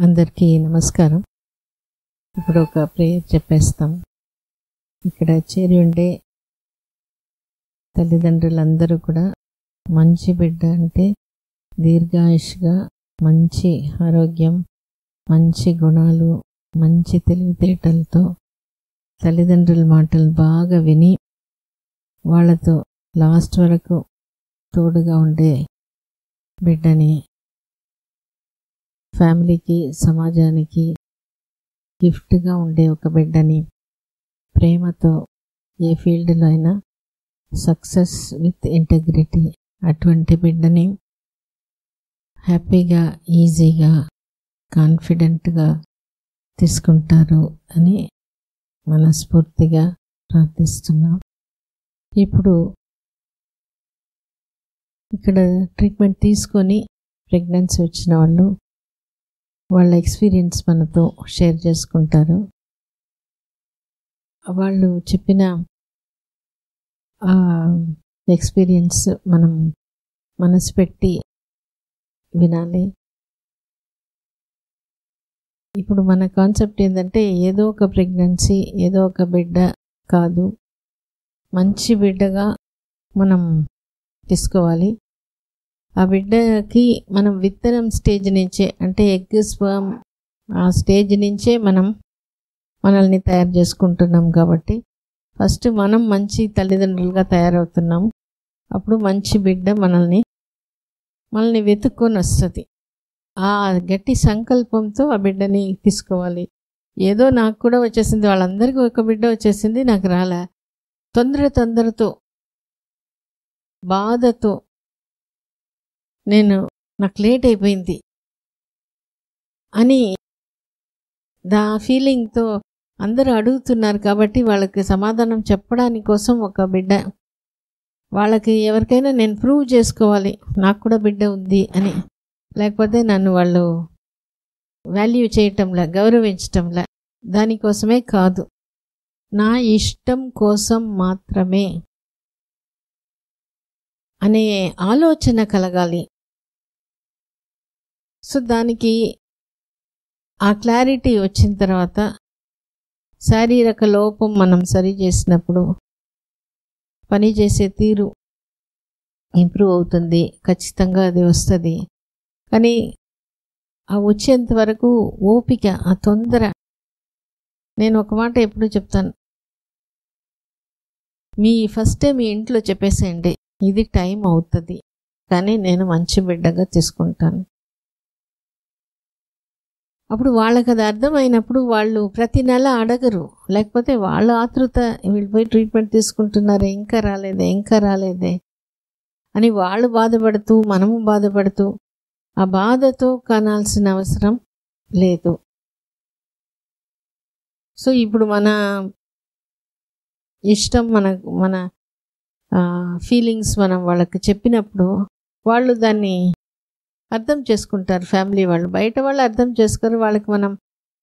అందరికీ నమస్కారం. ఇప్పుడు ఒక ప్రేయర్ చెప్పేస్తాం. ఇక్కడ చేరి ఉండే తల్లిదండ్రులందరూ కూడా మంచి బిడ్డ అంటే దీర్ఘాయుష్గా, మంచి ఆరోగ్యం, మంచి గుణాలు, మంచి తెలివితేటలతో తల్లిదండ్రుల మాటలు బాగా విని వాళ్ళతో లాస్ట్ వరకు తోడుగా ఉండే బిడ్డని, ఫ్యామిలీకి, సమాజానికి గిఫ్ట్గా ఉండే ఒక బిడ్డని, ప్రేమతో ఏ ఫీల్డ్లో అయినా సక్సెస్ విత్ ఇంటెగ్రిటీ అటువంటి బిడ్డని హ్యాపీగా, ఈజీగా, కాన్ఫిడెంట్గా తీసుకుంటారు అని మనస్ఫూర్తిగా ప్రార్థిస్తున్నాం. ఇప్పుడు ఇక్కడ ట్రీట్మెంట్ తీసుకొని ప్రెగ్నెన్సీ వచ్చిన వాళ్ళు వాళ్ళ ఎక్స్పీరియన్స్ మనతో షేర్ చేసుకుంటారు. వాళ్ళు చెప్పిన ఎక్స్పీరియన్స్ మనం మనసు పెట్టి వినాలి. ఇప్పుడు మన కాన్సెప్ట్ ఏంటంటే ఏదో ఒక ప్రెగ్నెన్సీ, ఏదో ఒక బిడ్డ కాదు, మంచి బిడ్డగా మనం తీసుకోవాలి. ఆ బిడ్డకి మనం విత్తనం స్టేజ్ నుంచే, అంటే ఎగ్ స్పర్మ్ ఆ స్టేజ్ నుంచే మనల్ని తయారు చేసుకుంటున్నాం. కాబట్టి ఫస్ట్ మనం మంచి తల్లిదండ్రులుగా తయారవుతున్నాం. అప్పుడు మంచి బిడ్డ మనల్ని వెతుక్కొని వస్తుంది. ఆ గట్టి సంకల్పంతో ఆ బిడ్డని తీసుకోవాలి. ఏదో నాకు కూడా వచ్చేసింది, వాళ్ళందరికీ ఒక బిడ్డ వచ్చేసింది, నాకు రాలే, తొందరతో బాధతో నాకు లేట్ అయిపోయింది అని దా ఫీలింగ్తో అందరూ అడుగుతున్నారు. కాబట్టి వాళ్ళకి సమాధానం చెప్పడానికి కోసం ఒక బిడ్డ, వాళ్ళకి ఎవరికైనా నేను ప్రూవ్ చేసుకోవాలి నాకు కూడా బిడ్డ ఉంది అని, లేకపోతే నన్ను వాళ్ళు వాల్యూ చేయటంలా, గౌరవించటంలా, దానికోసమే కాదు, నా ఇష్టం కోసం మాత్రమే అనే ఆలోచన కలగాలి. సో దానికి ఆ క్లారిటీ వచ్చిన తర్వాత శారీరక లోపం మనం సరి చేసినప్పుడు పనిచేసే తీరు ఇంప్రూవ్ అవుతుంది. ఖచ్చితంగా అది వస్తుంది. కానీ ఆ వచ్చేంత వరకు ఓపిక, ఆ తొందర, నేను ఒక మాట ఎప్పుడు చెప్తాను, ఫస్టే మీ ఇంట్లో చెప్పేసేయండి, ఇది టైం అవుతుంది కానీ నేను మంచి బిడ్డగా తీసుకుంటాను. అప్పుడు వాళ్ళకి అది అర్థమైనప్పుడు వాళ్ళు ప్రతి నెల అడగరు. లేకపోతే వాళ్ళ ఆతృత, వీళ్ళు పోయి ట్రీట్మెంట్ తీసుకుంటున్నారే, ఇంకా రాలేదే అని వాళ్ళు బాధపడుతూ, మనము బాధపడుతూ, ఆ బాధతో కనాల్సిన అవసరం లేదు. సో ఇప్పుడు మన ఇష్టం, మన ఫీలింగ్స్ మనం వాళ్ళకి చెప్పినప్పుడు వాళ్ళు దాన్ని అర్థం చేసుకుంటారు. ఫ్యామిలీ వాళ్ళు, బయట వాళ్ళు అర్థం చేసుకోరు.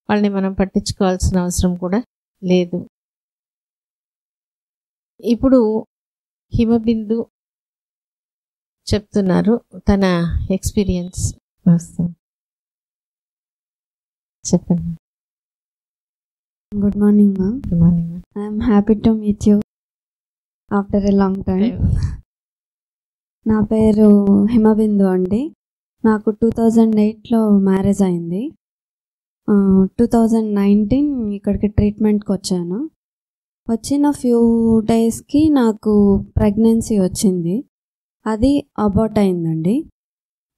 వాళ్ళని మనం పట్టించుకోవాల్సిన అవసరం కూడా లేదు. ఇప్పుడు హిమబిందు చెప్తున్నారు తన ఎక్స్పీరియన్స్. చెప్పండి. Good morning ma'am. Good morning. I'm happy to meet you after a long time. నా పేరు హిమబిందు అండి. నాకు 2008లో మ్యారేజ్ అయింది. 2019 ఇక్కడికి ట్రీట్మెంట్కి వచ్చాను. వచ్చిన ఫ్యూ డేస్కి నాకు ప్రెగ్నెన్సీ వచ్చింది. అది అబార్ట్ అయిందండి.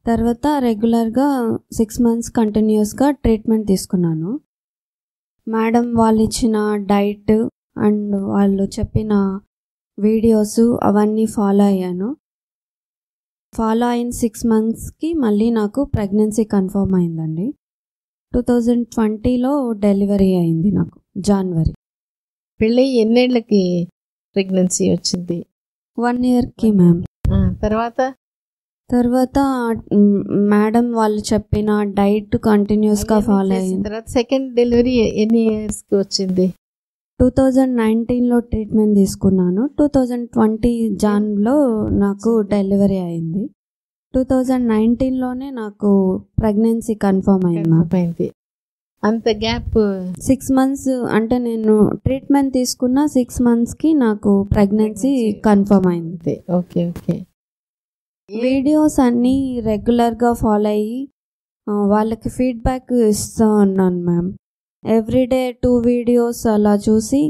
తర్వాత రెగ్యులర్గా 6 months కంటిన్యూస్గా ట్రీట్మెంట్ తీసుకున్నాను. మేడం వాళ్ళు ఇచ్చిన డైట్ అండ్ వాళ్ళు చెప్పిన వీడియోస్ అవన్నీ ఫాలో అయ్యాను. ఫాలో అయిన 6 monthsకి మళ్ళీ నాకు ప్రెగ్నెన్సీ కన్ఫర్మ్ అయిందండి. 2020లో డెలివరీ అయింది నాకు, జనవరి. పెళ్ళి ఎన్నేళ్ళకి ప్రెగ్నెన్సీ వచ్చింది? 1 yearకి మ్యామ్. తర్వాత మేడం వాళ్ళు చెప్పిన డైట్ కంటిన్యూస్గా ఫాలో అయ్యింది. తర్వాత సెకండ్ డెలివరీ ఎన్ని ఇయర్స్కి వచ్చింది? 2019లో ట్రీట్మెంట్ తీసుకున్నాను. 2020 జాన్లో నాకు డెలివరీ అయింది. 2019లోనే నాకు ప్రెగ్నెన్సీ కన్ఫర్మ్ అయింది మ్యామ్. అయింది. అంత గ్యాప్ 6 మంత్స్ అంటే నేను ట్రీట్మెంట్ తీసుకున్న 6 మంత్స్కి నాకు ప్రెగ్నెన్సీ కన్ఫర్మ్ అయింది. Okay okay. వీడియోస్ అన్నీ రెగ్యులర్గా ఫాలో అయ్యి వాళ్ళకి ఫీడ్బ్యాక్ ఇస్తూ ఉన్నాను మ్యామ్. ఎవ్రీడే 2 వీడియోస్ అలా చూసి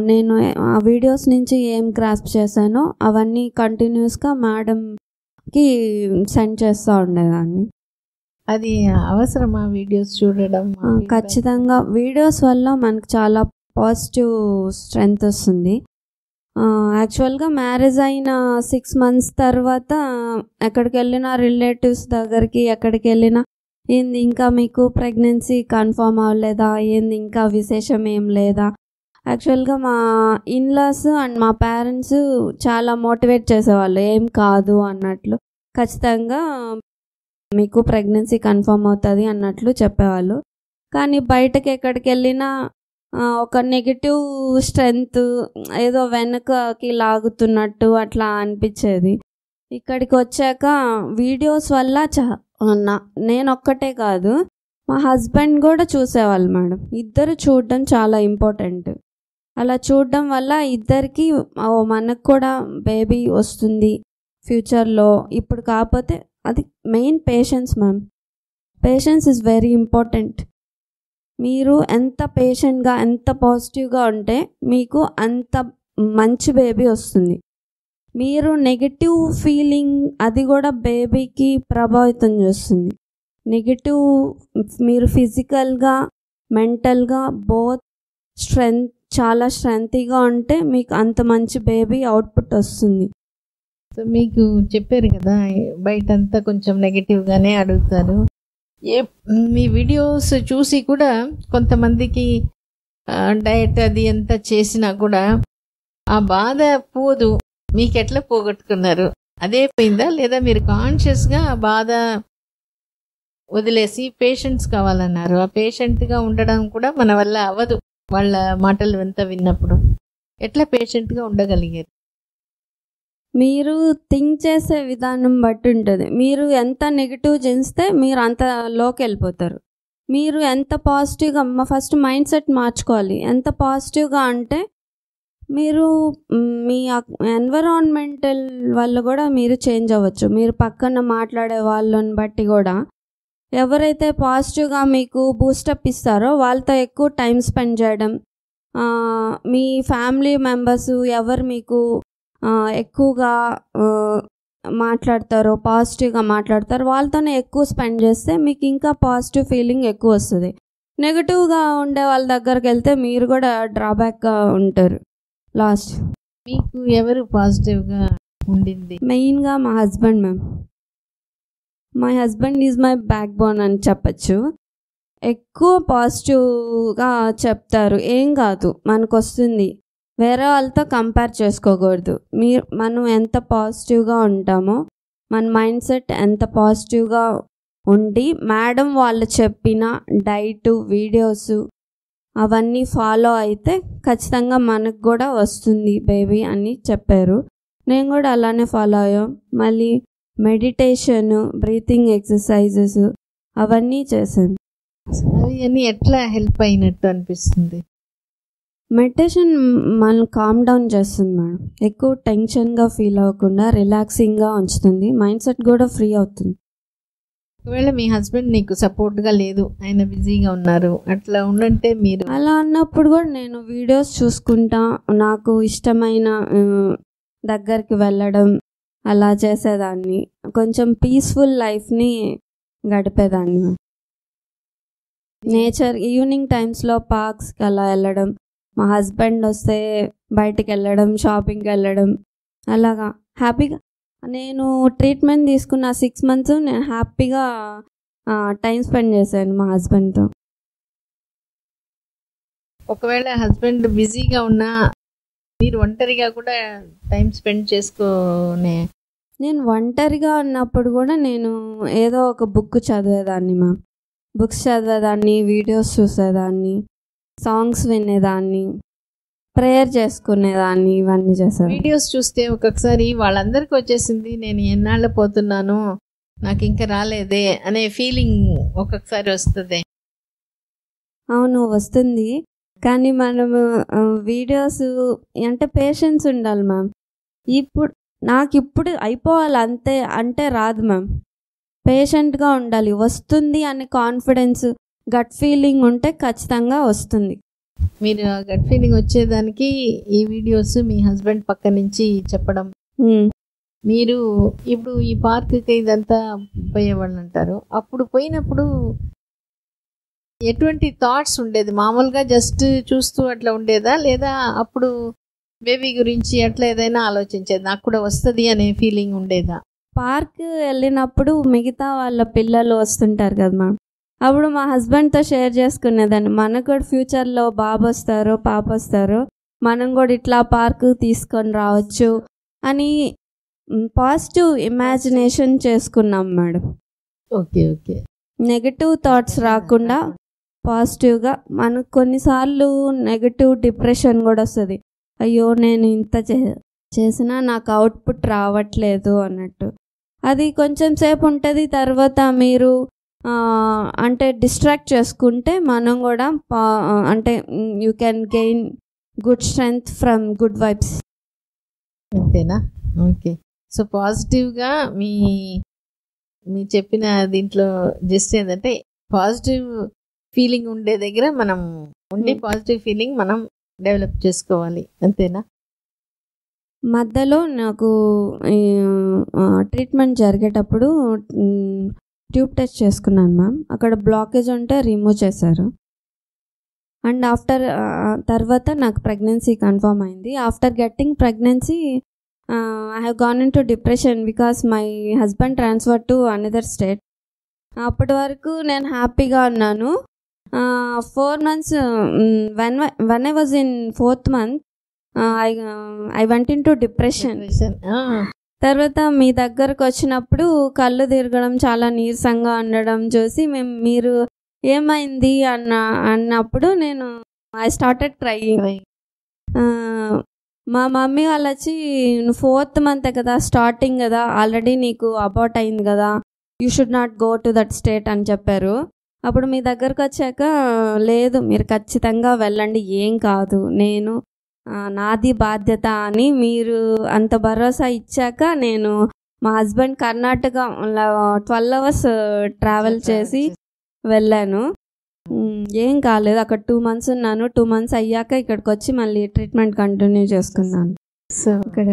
నేను ఆ వీడియోస్ నుంచి ఏం గ్రాస్ప్ చేశానో అవన్నీ కంటిన్యూస్గా మేడంకి సెండ్ చేస్తూ ఉండేదాన్ని. అది అవసరమా వీడియోస్ చూడడం? ఖచ్చితంగా వీడియోస్ వల్ల మనకు చాలా పాజిటివ్ స్ట్రెంగ్త్ వస్తుంది. యాక్చువల్గా మ్యారేజ్ అయిన 6 మంత్స్ తర్వాత ఎక్కడికి వెళ్ళినా రిలేటివ్స్ దగ్గరికి ఎక్కడికి వెళ్ళినా ఏంది ఇంకా మీకు ప్రెగ్నెన్సీ కన్ఫర్మ్ అవ్వలేదా, ఏంది ఇంకా విశేషం ఏం లేదా. యాక్చువల్గా మా ఇన్లాస్ అండ్ మా పేరెంట్స్ చాలా మోటివేట్ చేసేవాళ్ళు, ఏం కాదు అన్నట్లు, ఖచ్చితంగా మీకు ప్రెగ్నెన్సీ కన్ఫర్మ్ అవుతుంది అన్నట్లు చెప్పేవాళ్ళు. కానీ బయటకి ఎక్కడికి వెళ్ళినా ఒక నెగిటివ్ స్ట్రెంగ్త్ ఏదో వెనకకి లాగుతున్నట్టు అట్లా అనిపించేది. ఇక్కడికి వచ్చాక వీడియోస్ వల్ల నేను ఒక్కటే కాదు మా హస్బెండ్ కూడా చూసేవాళ్ళు మేడం. ఇద్దరు చూడడం చాలా ఇంపార్టెంట్. అలా చూడడం వల్ల ఇద్దరికి మనకు కూడా బేబీ వస్తుంది ఫ్యూచర్లో. ఇప్పుడు కాకపోతే అది main patience ma'am. Patience is very important. మీరు ఎంత పేషెంట్గా ఎంత పాజిటివ్గా ఉంటే మీకు అంత మంచి బేబీ వస్తుంది. మీరు నెగిటివ్ ఫీలింగ్ అది కూడా బేబీకి ప్రభావితం చేస్తుంది. నెగిటివ్ మీరు ఫిజికల్గా మెంటల్గా బోత్ చాలా స్ట్రెంగ్తీగా ఉంటే మీకు అంత మంచి బేబీ అవుట్పుట్ వస్తుంది. సో మీకు చెప్పారు కదా బయటంతా కొంచెం నెగిటివ్గానే అడుగుతారు. మీ వీడియోస్ చూసి కూడా కొంతమందికి డయట్ అది ఎంత చేసినా కూడా ఆ బాధ పోదు. మీకు ఎట్లా పోగొట్టుకున్నారు? అదే పోయిందా లేదా మీరు కాన్షియస్గా ఆ బాధ వదిలేసి పేషెంట్స్ కావాలన్నారు? ఆ పేషెంట్గా ఉండడం కూడా మన వల్ల అవ్వదు. వాళ్ళ మాటలు ఎంత విన్నప్పుడు ఎట్లా పేషెంట్గా ఉండగలిగారు? మీరు థింక్ చేసే విధానం బట్టి ఉంటుంది. మీరు ఎంత నెగిటివ్ చేస్తే మీరు అంత లోకి వెళ్ళిపోతారు. మీరు ఎంత పాజిటివ్గా ఫస్ట్ మైండ్ సెట్ మార్చుకోవాలి. ఎంత పాజిటివ్గా అంటే మీరు మీ ఎన్విరాన్మెంటల్ వల్ల కూడా మీరు చేంజ్ అవ్వచ్చు. మీరు పక్కన మాట్లాడే వాళ్ళని బట్టి కూడా ఎవరైతే పాజిటివ్గా మీకు బూస్టప్ ఇస్తారో వాళ్ళతో ఎక్కువ టైం స్పెండ్ చేయడం, మీ ఫ్యామిలీ మెంబర్స్ ఎవరు మీకు ఎక్కువగా మాట్లాడతారో పాజిటివ్గా మాట్లాడతారో వాళ్ళతోనే ఎక్కువ స్పెండ్ చేస్తే మీకు ఇంకా పాజిటివ్ ఫీలింగ్ ఎక్కువ వస్తుంది. నెగిటివ్గా ఉండే వాళ్ళ దగ్గరికి వెళ్తే మీరు కూడా డ్రాబ్యాక్గా ఉంటారు. లాస్ట్ మీకు ఎవరు పాజిటివ్గా ఉండింది? మెయిన్గా మా husband ma'am. My husband is my back bone అని చెప్పచ్చు. ఎక్కువ పాజిటివ్గా చెప్తారు, ఏం కాదు మనకు వస్తుంది, వేరే వాళ్ళతో కంపేర్ చేసుకోకూడదు. మనం ఎంత పాజిటివ్గా ఉంటామో మన మైండ్ సెట్ ఎంత పాజిటివ్గా ఉండి మేడం వాళ్ళు చెప్పిన డైట్ వీడియోస్ అవన్నీ ఫాలో అయితే ఖచ్చితంగా మనకు కూడా వస్తుంది బేబీ అని చెప్పారు. నేను కూడా అలానే ఫాలో అయ్యాం. మళ్ళీ మెడిటేషన్, బ్రీతింగ్ ఎక్సర్సైజెస్ అవన్నీ చేశాను. అవి ఎట్లా హెల్ప్ అయినట్టు అనిపిస్తుంది? మెడిటేషన్ మనం కామ్ డౌన్ చేస్తుంది మేడం. ఎక్కువ టెన్షన్గా ఫీల్ అవ్వకుండా రిలాక్సింగ్గా ఉంచుతుంది. మైండ్ సెట్ కూడా ఫ్రీ అవుతుంది. ఒకవేళ మీ హస్బెండ్ నీకు సపోర్ట్గా లేదు, ఆయన బిజీగా ఉన్నారు, అట్లా ఉండంటే మీరు అలా అన్నప్పుడు కూడా నేను వీడియోస్ చూసుకుంటా నాకు ఇష్టమైన దగ్గరికి వెళ్ళడం అలా చేసేదాన్ని. కొంచెం పీస్ఫుల్ లైఫ్ని గడిపేదాన్ని. నేచర్ ఈవినింగ్ టైమ్స్లో పార్క్స్కి అలా వెళ్ళడం, మా హస్బెండ్ వస్తే బయటికి వెళ్ళడం, షాపింగ్కి వెళ్ళడం, అలాగా హ్యాపీగా. నేను ట్రీట్మెంట్ తీసుకున్న 6 మంత్స్ నేను హ్యాపీగా టైం స్పెండ్ చేశాను మా హస్బెండ్తో. ఒకవేళ హస్బెండ్ బిజీగా ఉన్నా మీరు ఒంటరిగా కూడా టైం స్పెండ్ చేసుకునే? నేను ఒంటరిగా ఉన్నప్పుడు కూడా నేను ఏదో ఒక బుక్ చదివేదాన్ని మ్యామ్. బుక్స్ చదివేదాన్ని, వీడియోస్ చూసేదాన్ని, సాంగ్స్ వినేదాన్ని, ప్రేయర్ చేసుకునేదాన్ని, ఇవన్నీ చేశాను. వీడియోస్ చూస్తే ఒక్కొక్కసారి వాళ్ళందరికీ వచ్చేసింది, నేను ఎన్నాళ్ళు పోతున్నాను నాకు ఇంకా రాలేదే అనే ఫీలింగ్ ఒక్కొక్కసారి వస్తుంది. అవును, వస్తుంది. కానీ మనము వీడియోస్ అంటే పేషెన్స్ ఉండాలి మ్యామ్. నాకు ఇప్పుడు అయిపోవాలి అంతే అంటే రాదు మ్యామ్. పేషెంట్గా ఉండాలి. వస్తుంది అనే కాన్ఫిడెన్స్, గట్ ఫీలింగ్ ఉంటే ఖచ్చితంగా వస్తుంది. మీరు ఆ గట్ ఫీలింగ్ వచ్చేదానికి ఈ వీడియోస్ మీ హస్బెండ్ పక్క నుంచి చెప్పడం, మీరు ఇప్పుడు ఈ పార్క్కి ఇదంతా పోయేవాళ్ళు అంటారు, అప్పుడు పోయినప్పుడు ఎటువంటి థాట్స్ ఉండేది? మామూలుగా జస్ట్ చూస్తూ అట్లా ఉండేదా, లేదా అప్పుడు బేబీ గురించి అట్లా ఏదైనా ఆలోచించేది, నాకు కూడా వస్తుంది అనే ఫీలింగ్ ఉండేదా? పార్క్ వెళ్ళినప్పుడు మిగతా వాళ్ళ పిల్లలు వస్తుంటారు కదా మ్యామ్, అప్పుడు మా హస్బెండ్తో షేర్ చేసుకునేదాన్ని, మనకు కూడా ఫ్యూచర్లో బాబు వస్తారో పాప వస్తారో మనం కూడా ఇట్లా పార్క్ తీసుకొని రావచ్చు అని పాజిటివ్ ఇమాజినేషన్ చేసుకున్నాం madam. Okay okay. Negative thoughts రాకుండా పాజిటివ్గా. మనకు కొన్నిసార్లు నెగటివ్ డిప్రెషన్ కూడా వస్తుంది, అయ్యో నేను ఇంత చేసినా నాకు అవుట్పుట్ రావట్లేదు అన్నట్టు. అది కొంచెం సేపు ఉంటుంది, తర్వాత మీరు అంటే డిస్ట్రాక్ట్ చేసుకుంటే మనం కూడా అంటే you can gain good strength from good vibes. అంతేనా? ఓకే. సో పాజిటివ్గా మీ చెప్పిన దీంట్లో జస్ట్ ఏంటంటే పాజిటివ్ ఫీలింగ్ ఉండే దగ్గర మనం ఉండి పాజిటివ్ ఫీలింగ్ మనం డెవలప్ చేసుకోవాలి, అంతేనా? మధ్యలో నాకు ట్రీట్మెంట్ జరిగేటప్పుడు ట్యూబ్ టెస్ట్ చేసుకున్నాను మ్యామ్. అక్కడ బ్లాకేజ్ ఉంటే రిమూవ్ చేశారు. అండ్ తర్వాత నాకు ప్రెగ్నెన్సీ కన్ఫర్మ్ అయింది. After getting pregnancy I have gone into depression because my husband transferred to another state. అప్పటి వరకు నేను హ్యాపీగా ఉన్నాను. 4 months when I was in 4th month I went into depression. తర్వాత మీ దగ్గరకు వచ్చినప్పుడు కళ్ళు తిరగడం, చాలా నీరసంగా ఉండడం చూసి మీరు ఏమైంది అన్నప్పుడు నేను ఐ స్టార్టెడ్ క్రైయింగ్. మా మమ్మీ వాళ్ళు వచ్చి, నువ్వు 4th month కదా, స్టార్టింగ్ కదా, ఆల్రెడీ నీకు అబార్ట్ అయింది కదా, you should not go to that state అని చెప్పారు. అప్పుడు మీ దగ్గరకు వచ్చాక, లేదు మీరు ఖచ్చితంగా వెళ్ళండి, ఏం కాదు, నేను నాది బాధ్యత అని మీరు అంత భరోసా ఇచ్చాక నేను మా హస్బెండ్ కర్ణాటక 12 hours ట్రావెల్ చేసి వెళ్ళాను. ఏం కాలేదు. అక్కడ 2 months ఉన్నాను. 2 months అయ్యాక ఇక్కడికి వచ్చి మళ్ళీ ట్రీట్మెంట్ కంటిన్యూ చేసుకున్నాను. సో ఇక్కడ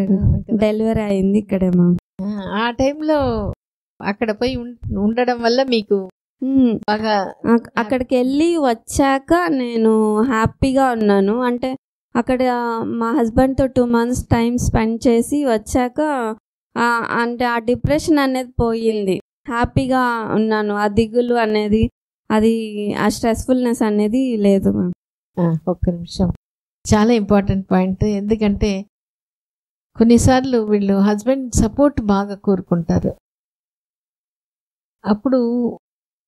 డెలివరీ అయింది ఇక్కడే మ్యామ్. ఆ టైంలో అక్కడ పోయి ఉండడం వల్ల మీకు బాగా, అక్కడికి వెళ్ళి వచ్చాక నేను హ్యాపీగా ఉన్నాను. అంటే అక్కడ మా హస్బెండ్తో 2 months టైం స్పెండ్ చేసి వచ్చాక అంటే ఆ డిప్రెషన్ అనేది పోయింది, హ్యాపీగా ఉన్నాను. ఆ దిగులు అనేది, అది ఆ స్ట్రెస్ఫుల్నెస్ అనేది లేదు మ్యామ్. ఒక్క నిమిషం, చాలా ఇంపార్టెంట్ పాయింట్. ఎందుకంటే కొన్నిసార్లు వీళ్ళు హస్బెండ్ సపోర్ట్ బాగా కోరుకుంటారు, అప్పుడు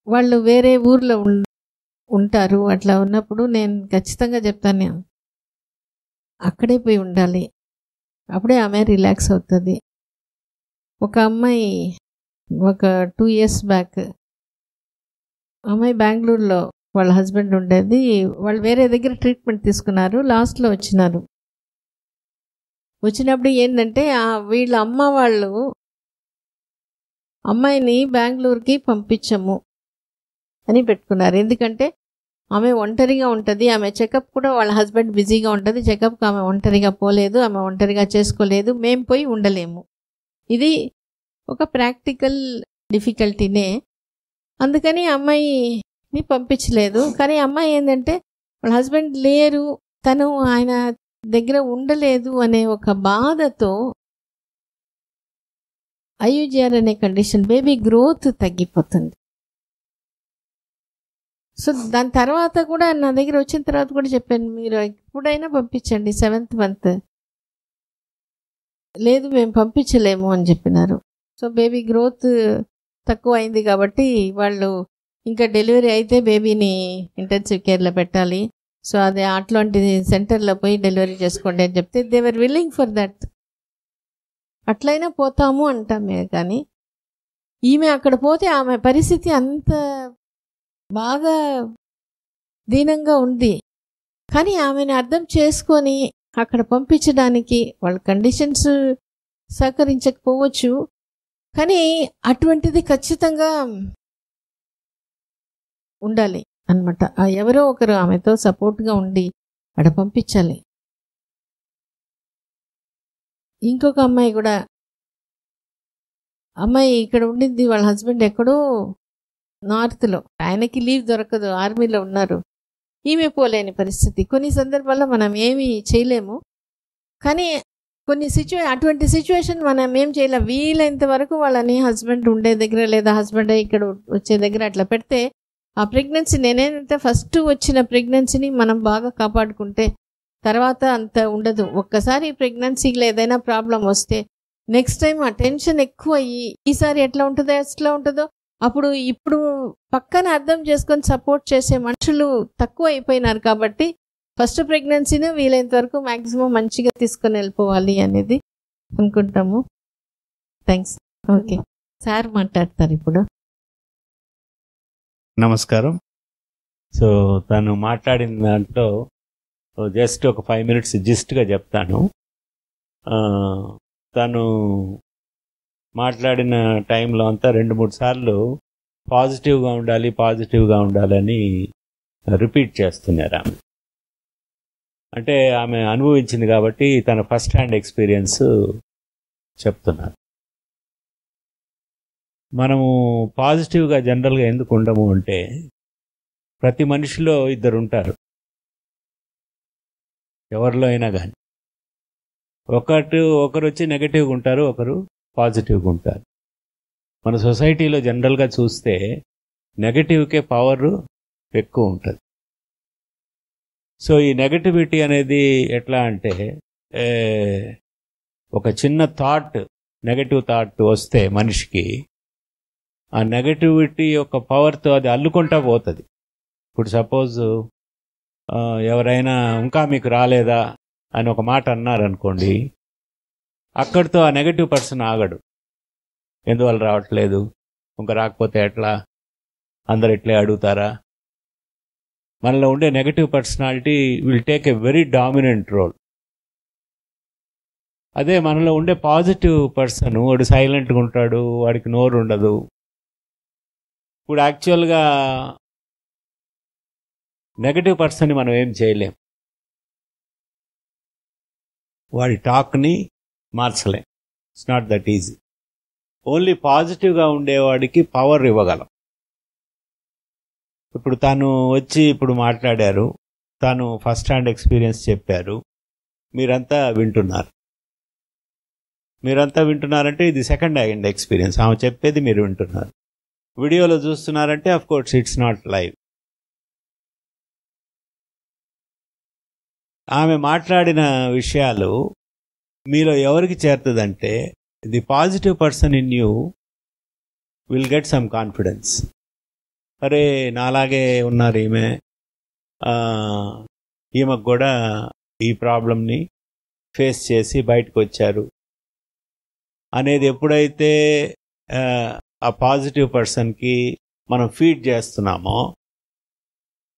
వాళ్ళు వేరే ఊర్లో ఉంటారు. అట్లా ఉన్నప్పుడు నేను ఖచ్చితంగా చెప్తాను, అక్కడే పోయి ఉండాలి, అప్పుడే ఆమె రిలాక్స్ అవుతుంది. ఒక అమ్మాయి ఒక 2 years బ్యాక్, అమ్మాయి బెంగళూరులో వాళ్ళ హస్బెండ్ ఉండేది, వాళ్ళు వేరే దగ్గర ట్రీట్మెంట్ తీసుకున్నారు, లాస్ట్లో వచ్చినప్పుడు ఏంటంటే వీళ్ళ అమ్మ వాళ్ళు అమ్మాయిని బెంగళూరుకి పంపించము అని పెట్టుకున్నారు. ఎందుకంటే ఆమె ఒంటరిగా ఉంటుంది, ఆమె చెకప్ కూడా వాళ్ళ హస్బెండ్ బిజీగా ఉంటుంది, చెకప్కి ఆమె ఒంటరిగా పోలేదు, ఆమె ఒంటరిగా చేసుకోలేదు, మేము పోయి ఉండలేము. ఇది ఒక ప్రాక్టికల్ డిఫికల్టీనే, అందుకని అమ్మాయిని పంపించలేదు. కానీ అమ్మాయి ఏంటంటే వాళ్ళ హస్బెండ్ లేరు, తను ఆయన దగ్గర ఉండలేదు అనే ఒక బాధతో IUGR అనే కండిషన్, బేబీ గ్రోత్ తగ్గిపోతుంది. సో దాని తర్వాత కూడా నా దగ్గర వచ్చిన తర్వాత కూడా చెప్పాను, మీరు ఎప్పుడైనా పంపించండి 7th month, లేదు మేము పంపించలేము అని చెప్పినారు. సో బేబీ గ్రోత్ తక్కువ అయింది కాబట్టి వాళ్ళు ఇంకా డెలివరీ అయితే బేబీని ఇంటెన్సివ్ కేర్లో పెట్టాలి, సో అది అట్లాంటి సెంటర్లో పోయి డెలివరీ చేసుకోండి అని చెప్తే they were willing for that. అట్లయినా పోతాము అంటామే, కానీ ఈమె అక్కడ పోతే ఆమె పరిస్థితి అంత బాగా దీనంగా ఉంది. కానీ ఆమెను అర్థం చేసుకొని అక్కడ పంపించడానికి వాళ్ళ కండిషన్స్ సహకరించకపోవచ్చు, కానీ అటువంటిది ఖచ్చితంగా ఉండాలి అన్నమాట. ఎవరో ఒకరు ఆమెతో సపోర్ట్గా ఉండి అక్కడ పంపించాలి. ఇంకొక అమ్మాయి కూడా, అమ్మాయి ఇక్కడ ఉండింది, వాళ్ళ హస్బెండ్ ఎక్కడో నార్త్లో, ఆయనకి లీవ్ దొరకదు, ఆర్మీలో ఉన్నారు. ఈమె పోలేని పరిస్థితి. కొన్ని సందర్భాల్లో మనం ఏమీ చేయలేము, కానీ కొన్ని అటువంటి సిచ్యువేషన్ మనం ఏం చేయలేం. వీలైనంత వరకు వాళ్ళని హస్బెండ్ ఉండే దగ్గర లేదా హస్బెండ్ ఇక్కడ వచ్చే దగ్గర అట్లా పెడితే ఆ ప్రెగ్నెన్సీ, నేనేంటే ఫస్ట్ వచ్చిన ప్రెగ్నెన్సీని మనం బాగా కాపాడుకుంటే తర్వాత అంత ఉండదు. ఒక్కసారి ప్రెగ్నెన్సీలో ఏదైనా ప్రాబ్లం వస్తే నెక్స్ట్ టైం ఆ టెన్షన్ ఎక్కువ అయ్యి ఈసారి ఎట్లా ఉంటుందో ఎట్లా ఉంటుందో ఇప్పుడు పక్కన అర్థం చేసుకొని సపోర్ట్ చేసే మనుషులు తక్కువ అయిపోయినారు. కాబట్టి ఫస్ట్ ప్రెగ్నెన్సీని వీలైనంత వరకు మ్యాక్సిమం మంచిగా తీసుకొని వెళ్ళిపోవాలి అనేది అనుకుంటాము. థ్యాంక్స్. ఓకే, సార్ మాట్లాడతారు ఇప్పుడు. నమస్కారం. సో తను మాట్లాడిన దాంట్లో జస్ట్ ఒక 5 minutes జిస్ట్గా చెప్తాను. తను మాట్లాడిన టైంలో అంతా 2-3 సార్లు పాజిటివ్గా ఉండాలని రిపీట్ చేస్తున్నారు ఆమె. అంటే ఆమె అనుభవించింది కాబట్టి తన ఫస్ట్ హ్యాండ్ ఎక్స్పీరియన్స్ చెప్తున్నారు. మనము పాజిటివ్గా జనరల్గా ఎందుకు ఉండము అంటే, ప్రతి మనిషిలో 2 ఉంటారు, ఎవరిలో అయినా కానీ. ఒకరు వచ్చి నెగటివ్గా ఉంటారు, ఒకరు పాజిటివ్గా ఉంటారు. మన సొసైటీలో జనరల్గా చూస్తే నెగటివ్కే పవర్ ఎక్కువ ఉంటుంది. సో ఈ నెగటివిటీ అనేది ఎట్లా అంటే, ఒక చిన్న నెగటివ్ థాట్ వస్తే మనిషికి, ఆ నెగటివిటీ యొక్క పవర్తో అది అల్లుకుంటా పోతుంది. ఇప్పుడు సపోజ్ ఎవరైనా ఇంకా మీకు రాలేదా అని ఒక మాట అన్నారనుకోండి, అక్కడితో ఆ నెగటివ్ పర్సన్ ఆగడు. ఎందువల్ల రావట్లేదు, ఇంకా రాకపోతే ఎట్లా, అందరు ఇట్లే అడుగుతారా. మనలో ఉండే negative personality will take a very dominant role. అదే మనలో ఉండే పాజిటివ్ పర్సన్, వాడు సైలెంట్గా ఉంటాడు, వాడికి నోరు ఉండదు. ఇప్పుడు యాక్చువల్గా నెగటివ్ పర్సన్ని మనం ఏం చేయలేం, వాడి టాక్ని మార్చలేం. It's not that easy. Only పాజిటివ్గా ఉండేవాడికి పవర్ ఇవ్వగలం. ఇప్పుడు తను వచ్చి ఇప్పుడు మాట్లాడారు, తను ఫస్ట్ హ్యాండ్ ఎక్స్పీరియన్స్ చెప్పారు, మీరంతా వింటున్నారంటే ఇది సెకండ్ హ్యాండ్ ఎక్స్పీరియన్స్. ఆమె చెప్పేది మీరు వింటున్నారు. వీడియోలో చూస్తున్నారంటే of course it's not live. ఆమె మాట్లాడిన విషయాలు మీలో ఎవరికి చేరుతుందంటే, the positive person in you will get some confidence. అరే నాలాగే ఉన్నారు ఈమెకు కూడా ఈ ప్రాబ్లంని ఫేస్ చేసి బయటకు వచ్చారు అనేది ఎప్పుడైతే ఆ పాజిటివ్ పర్సన్కి మనం ఫీడ్ చేస్తున్నామో,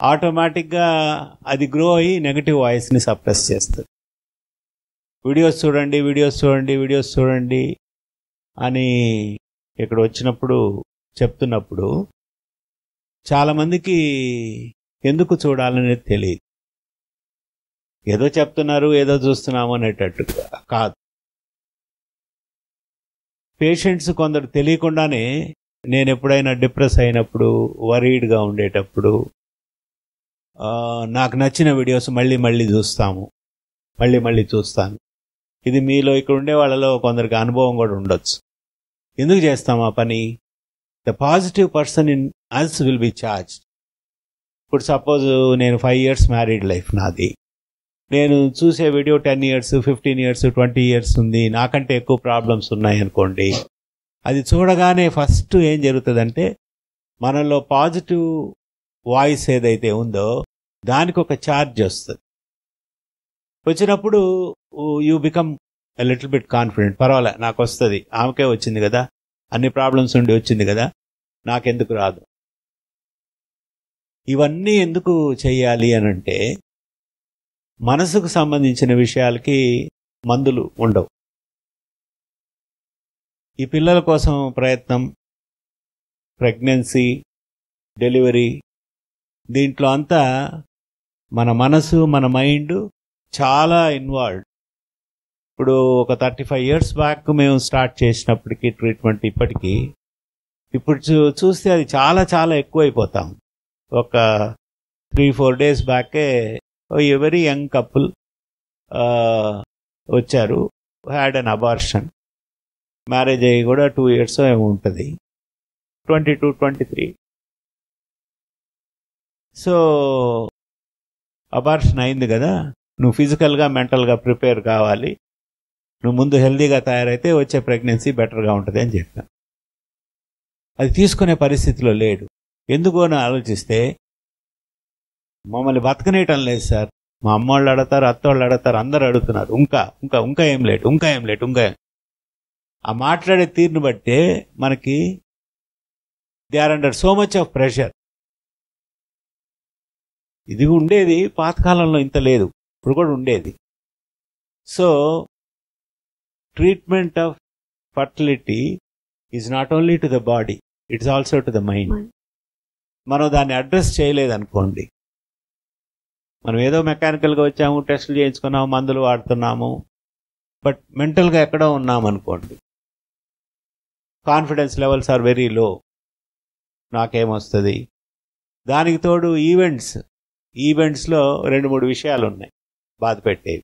ఆటోమేటిక్గా అది గ్రో అయ్యి నెగటివ్ వాయిస్ని సప్రెస్ చేస్తుంది. వీడియోస్ చూడండి అని ఇక్కడ వచ్చినప్పుడు చెప్తున్నప్పుడు చాలామందికి ఎందుకు చూడాలనేది తెలియదు. ఏదో చెప్తున్నారు, ఏదో చూస్తున్నాము అనేటట్టు కాదు. పేషెంట్స్ కొందరు తెలియకుండానే, నేను ఎప్పుడైనా డిప్రెస్ అయినప్పుడు, వరీడ్గా ఉండేటప్పుడు, నాకు నచ్చిన వీడియోస్ మళ్ళీ చూస్తాను. ఇది మీలో ఇక్కడ ఉండే వాళ్ళలో కొందరికి అనుభవం కూడా ఉండొచ్చు. ఎందుకు చేస్తాం ఆ పని? The positive person in us will be charged. ఇప్పుడు సపోజ్ నేను 5 years మ్యారీడ్ లైఫ్ నాది, నేను చూసే వీడియో 10 years, 15 years, 20 years ఉంది, నాకంటే ఎక్కువ ప్రాబ్లమ్స్ ఉన్నాయి అనుకోండి. అది చూడగానే ఫస్ట్ ఏం జరుగుతుందంటే, మనలో పాజిటివ్ వాయిస్ ఏదైతే ఉందో దానికి ఒక ఛార్జ్ వస్తుంది. వచ్చినప్పుడు you become a little bit confident. పర్వాలే, నాకు వస్తుంది, ఆమెకే వచ్చింది కదా, అన్ని ప్రాబ్లమ్స్ ఉండి వచ్చింది కదా, నాకెందుకు రాదు. ఇవన్నీ ఎందుకు చెయ్యాలి అని అంటే, మనసుకు సంబంధించిన విషయాలకి మందులు ఉండవు. ఈ పిల్లల కోసం ప్రయత్నం, ప్రెగ్నెన్సీ, డెలివరీ, దీంట్లో అంతా మన మనసు, మన మైండ్ చాలా ఇన్వాల్వ్డ్. ఇప్పుడు ఒక 35 years బ్యాక్ మేము స్టార్ట్ చేసినప్పటికీ ట్రీట్మెంట్ ఇప్పటికీ, ఇప్పుడు చూస్తే అది చాలా చాలా ఎక్కువైపోతాం. ఒక 3-4 days బ్యాకే వెరీ యంగ్ కపుల్ వచ్చారు, హ్యాడ్ అన్ అబార్షన్. మ్యారేజ్ అయ్యి కూడా 2 years ఏమో ఉంటుంది, 22-23. సో అబార్షన్ అయింది కదా, నువ్వు ఫిజికల్గా మెంటల్గా ప్రిపేర్ కావాలి, నువ్వు ముందు హెల్దీగా తయారైతే వచ్చే ప్రెగ్నెన్సీ బెటర్గా ఉంటుంది అని చెప్పాను. అది తీసుకునే పరిస్థితిలో లేడు. ఎందుకు అని ఆలోచిస్తే, మమ్మల్ని బతకనేయటం లేదు సార్, మా అమ్మ వాళ్ళు అడుగుతారు, అత్తవాళ్ళు అడుగుతారు, అందరు అడుగుతున్నారు, ఇంకా ఇంకా ఇంకా ఏం లేట్, ఇంకా ఏం లేట్, ఇంకా. ఆ మాట్లాడే తీరును బట్టే మనకి they are under so much of pressure. ఇది ఉండేది పాతకాలంలో, ఇంత లేదు, ఇప్పుడు కూడా ఉండేది. So treatment of fertility is not only to the body, it's also to the mind. మనం దాన్ని అడ్రస్ చేయలేదనుకోండి, మనం ఏదో మెకానికల్గా వచ్చాము, టెస్టులు చేయించుకున్నాము, మందులు వాడుతున్నాము, బట్ మెంటల్గా ఎక్కడో ఉన్నామనుకోండి, confidence levels are very low, నాకేమొస్తుంది. దానికి తోడు ఈవెంట్స్లో 2-3 విషయాలు ఉన్నాయి బాధ పెట్టేవి.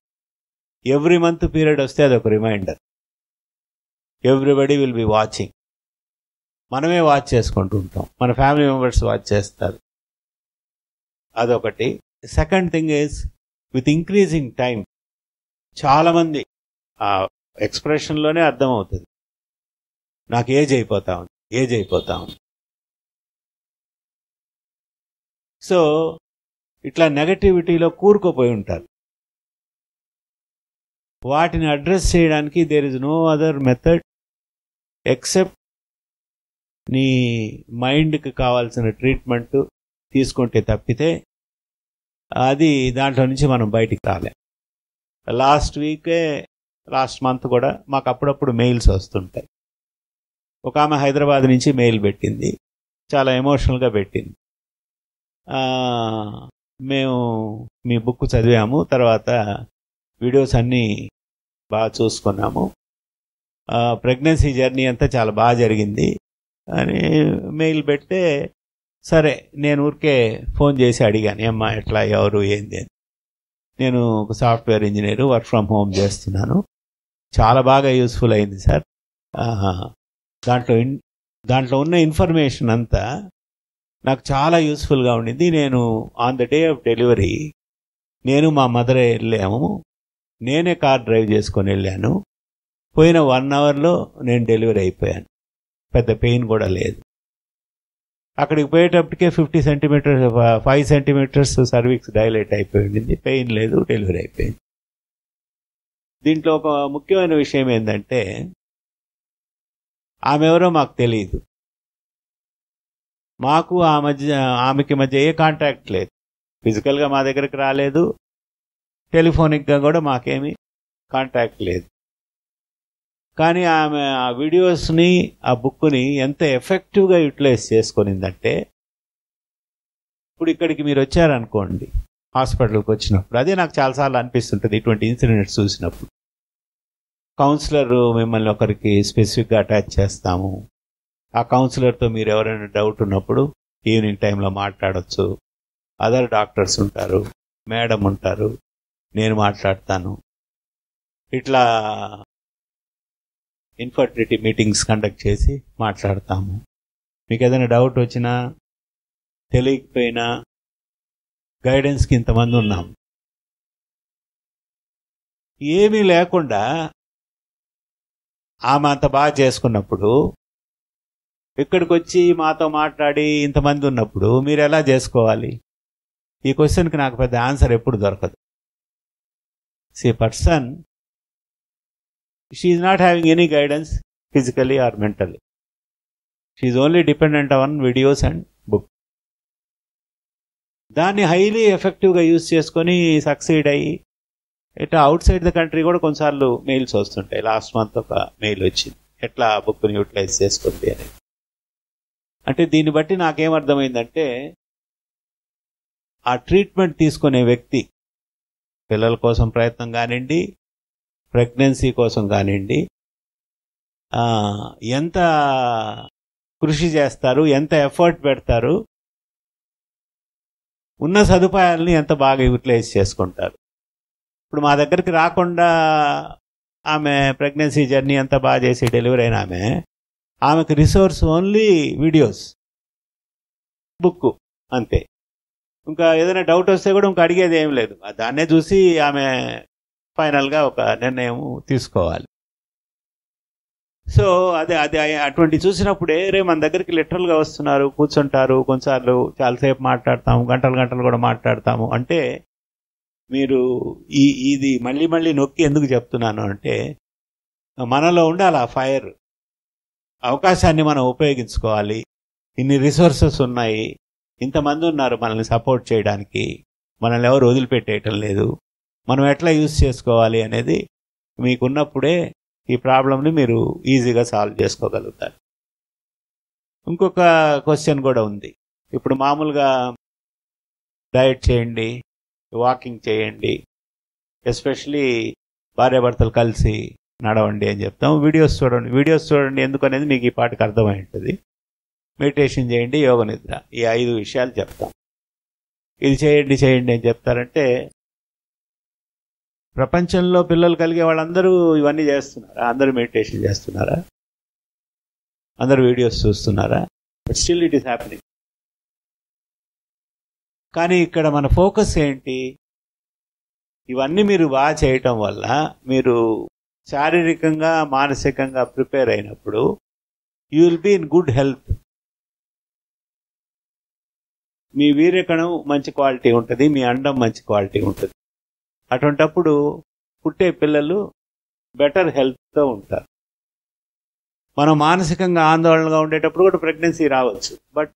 ఎవ్రీ మంత్ పీరియడ్ వస్తే అదొక reminder, everybody will be watching. మనమే వాచ్ చేసుకుంటూ ఉంటాం, మన ఫ్యామిలీ మెంబర్స్ వాచ్ చేస్తారు, అదొకటి. Second thing is, with increasing time చాలామంది ఆ ఎక్స్ప్రెషన్లోనే అర్థమవుతుంది, నాకు ఏజ్ అయిపోతా ఉంది. సో ఇట్లా నెగటివిటీలో కూరుకుపోయి ఉంటారు. వాటిని అడ్రస్ చేయడానికి there is no other method except నీ మైండ్కి కావాల్సిన ట్రీట్మెంట్ తీసుకుంటే తప్పితే అది దాంట్లో నుంచి మనం బయటికి రాలేం. లాస్ట్ మంత్ కూడా మాకు అప్పుడప్పుడు మెయిల్స్ వస్తుంటాయి. ఒక ఆమె హైదరాబాద్ నుంచి మెయిల్ పెట్టింది, చాలా ఎమోషనల్గా పెట్టింది. మేము మీ బుక్ చదివాము, తర్వాత వీడియోస్ అన్నీ బాగా చూసుకున్నాము, ప్రెగ్నెన్సీ జర్నీ అంతా చాలా బాగా జరిగింది అని మెయిల్ పెడితే, సరే నేను ఊరికే ఫోన్ చేసి అడిగాను, ఏమ్మా ఎట్లా, ఎవరు, ఏంది అని. నేను ఒక software engineer, work from home చేస్తున్నాను, చాలా బాగా యూస్ఫుల్ అయింది సార్. దాంట్లో ఉన్న ఇన్ఫర్మేషన్ అంతా నాకు చాలా యూస్ఫుల్గా ఉండింది. నేను on the day of delivery నేను మా మదర్ వెళ్ళాము, నేనే కార్ డ్రైవ్ చేసుకొని వెళ్ళాను. పోయిన 1 hourలో నేను డెలివరీ అయిపోయాను, పెద్ద పెయిన్ కూడా లేదు. అక్కడికి పోయేటప్పటికే 5 centimeters సర్వీక్స్ డైలేట్ అయిపోయింది, పెయిన్ లేదు, డెలివరీ అయిపోయింది. దీంట్లో ఒక ముఖ్యమైన విషయం ఏంటంటే, ఆమె ఎవరో మాకు తెలియదు, మాకు ఆమెకి మధ్య ఏ కాంటాక్ట్ లేదు, ఫిజికల్గా మా దగ్గరికి రాలేదు, టెలిఫోనిక్గా కూడా మాకేమీ కాంటాక్ట్ లేదు. కానీ ఆమె ఆ వీడియోస్ని, ఆ బుక్ని ఎంత ఎఫెక్టివ్గా యూటిలైజ్ చేసుకునిందంటే, ఇప్పుడు ఇక్కడికి మీరు వచ్చారనుకోండి, హాస్పిటల్కి వచ్చినప్పుడు, అదే నాకు చాలాసార్లు అనిపిస్తుంటుంది ఇటువంటి ఇన్సిడెంట్స్ చూసినప్పుడు. కౌన్సిలర్ మిమ్మల్ని ఒకరికి స్పెసిఫిక్గా అటాచ్ చేస్తాము, ఆ కౌన్సిలర్తో మీరు ఎవరైనా డౌట్ ఉన్నప్పుడు ఈవినింగ్ టైంలో మాట్లాడవచ్చు, అదర్ డాక్టర్స్ ఉంటారు, మేడం ఉంటారు, నేను మాట్లాడతాను. ఇట్లా ఇన్ఫర్టిలిటీ మీటింగ్స్ కండక్ట్ చేసి మాట్లాడతాము. మీకు ఏదైనా డౌట్ వచ్చినా, తెలియకపోయినా గైడెన్స్కి ఇంతమంది ఉన్నాం. ఏమీ లేకుండా ఆమె అంత బాగా చేసుకున్నప్పుడు, ఇక్కడికి వచ్చి మాతో మాట్లాడి ఇంతమంది ఉన్నప్పుడు మీరు ఎలా చేసుకోవాలి? ఈ క్వశ్చన్కి నాకు పెద్ద ఆన్సర్ ఎప్పుడు దొరకదు. C person she is not having any guidance physically or mentally. She is only dependent on videos and book. దాన్ని హైలీ ఎఫెక్టివ్గా యూజ్ చేసుకొని సక్సీడ్ అయ్యి ఇట్లా అవుట్ సైడ్ ద కంట్రీ కూడా కొన్నిసార్లు మెయిల్స్ వస్తుంటాయి. లాస్ట్ మంత్ ఒక మెయిల్ వచ్చింది, ఎట్లా ఆ బుక్ని యూటిలైజ్ చేసుకుంది అని. అంటే దీన్ని బట్టి నాకేమర్థమైందంటే ఆ ట్రీట్మెంట్ తీసుకునే వ్యక్తి పిల్లల కోసం ప్రయత్నం కానివ్వండి, ప్రెగ్నెన్సీ కోసం కానివ్వండి, ఎంత కృషి చేస్తారు, ఎంత ఎఫర్ట్ పెడతారు, ఉన్న సదుపాయాలని ఎంత బాగా యూటిలైజ్ చేసుకుంటారు. ఇప్పుడు మా దగ్గరికి రాకుండా ఆమె ప్రెగ్నెన్సీ జర్నీ అంతా బాగా చేసి డెలివరీ అయిన ఆమెకు రిసోర్స్ ఓన్లీ వీడియోస్, బుక్ అంతే. ఇంకా ఏదైనా డౌట్ వస్తే కూడా ఇంకా అడిగేది ఏం లేదు, దాన్నే చూసి ఆమె ఫైనల్గా ఒక నిర్ణయం తీసుకోవాలి. సో అదే అదే అటువంటి చూసినప్పుడే మన దగ్గరికి లిటరల్గా వస్తున్నారు, కూర్చుంటారు, కొన్నిసార్లు చాలాసేపు మాట్లాడతాము, గంటలు గంటలు కూడా మాట్లాడతాము. అంటే మీరు ఇది మళ్ళీ మళ్ళీ నొక్కి ఎందుకు చెప్తున్నాను అంటే మనలో ఉండాలి ఆ ఫైర్. అవకాశాన్ని మనం ఉపయోగించుకోవాలి. ఇన్ని రిసోర్సెస్ ఉన్నాయి, ఇంతమంది ఉన్నారు మనల్ని సపోర్ట్ చేయడానికి, మనల్ని ఎవరు వదిలిపెట్టేయటం లేదు. మనం ఎట్లా యూజ్ చేసుకోవాలి అనేది మీకున్నప్పుడే ఈ ప్రాబ్లంని మీరు ఈజీగా సాల్వ్ చేసుకోగలుగుతారు. ఇంకొక క్వశ్చన్ కూడా ఉంది. ఇప్పుడు మామూలుగా డయట్ చేయండి, వాకింగ్ చేయండి, ఎస్పెషలీ భార్యాభర్తలు కలిసి నడవండి అని చెప్తాం. వీడియోస్ చూడండి ఎందుకు అనేది మీకు ఈ పాటకు అర్థమై ఉంటుంది. మెడిటేషన్ చేయండి, యోగ నిద్ర, ఈ 5 విషయాలు చెప్తాం. ఇది చేయండి అని చెప్తారంటే ప్రపంచంలో పిల్లలు కలిగే వాళ్ళందరూ ఇవన్నీ చేస్తున్నారా? అందరూ మెడిటేషన్ చేస్తున్నారా? అందరూ వీడియోస్ చూస్తున్నారా? But still it is happening. కానీ ఇక్కడ మన ఫోకస్ ఏంటి? ఇవన్నీ మీరు బాగా చేయటం వల్ల మీరు శారీరకంగా మానసికంగా ప్రిపేర్ అయినప్పుడు you will be in good health. మీ వీర్యకణం మంచి క్వాలిటీ ఉంటుంది, మీ అండం మంచి క్వాలిటీ ఉంటుంది. అటువంటప్పుడు పుట్టే పిల్లలు బెటర్ హెల్త్తో ఉంటారు. మనం మానసికంగా ఆందోళనగా ఉండేటప్పుడు కూడా ప్రెగ్నెన్సీ రావచ్చు, but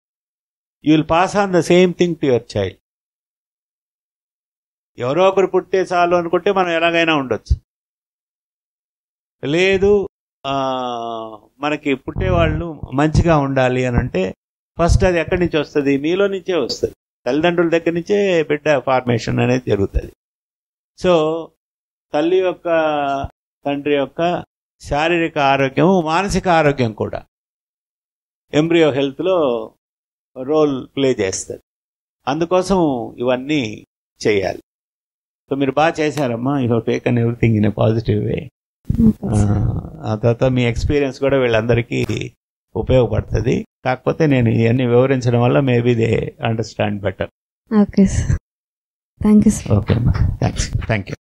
you will pass on the same thing to your child. ఎవరో ఒకరు పుట్టే చాలు అనుకుంటే మనం ఎలాగైనా ఉండొచ్చు. లేదు మనకి పుట్టేవాళ్ళు మంచిగా ఉండాలి అని అంటే ఫస్ట్ అది ఎక్కడి నుంచి వస్తుంది? మీలో నుంచే వస్తుంది. తల్లిదండ్రుల దగ్గర నుంచే బిడ్డ ఫార్మేషన్ అనేది జరుగుతుంది. సో తల్లి యొక్క తండ్రి యొక్క శారీరక ఆరోగ్యం, మానసిక ఆరోగ్యం కూడా ఎంబ్రియో హెల్త్లో రోల్ ప్లే చేస్తుంది. అందుకోసం ఇవన్నీ చేయాలి. సో మీరు బాగా చేశారమ్మా. You have taken everything in a positive way. ఆ తర్వాత మీ ఎక్స్పీరియన్స్ కూడా వీళ్ళందరికీ ఉపయోగపడుతుంది. కాకపోతే నేను ఇవన్నీ వివరించడం వల్ల maybe they understand better. Okay sir, thank you sir. Okay అమ్మా, థ్యాంక్స్, థ్యాంక్ యూ.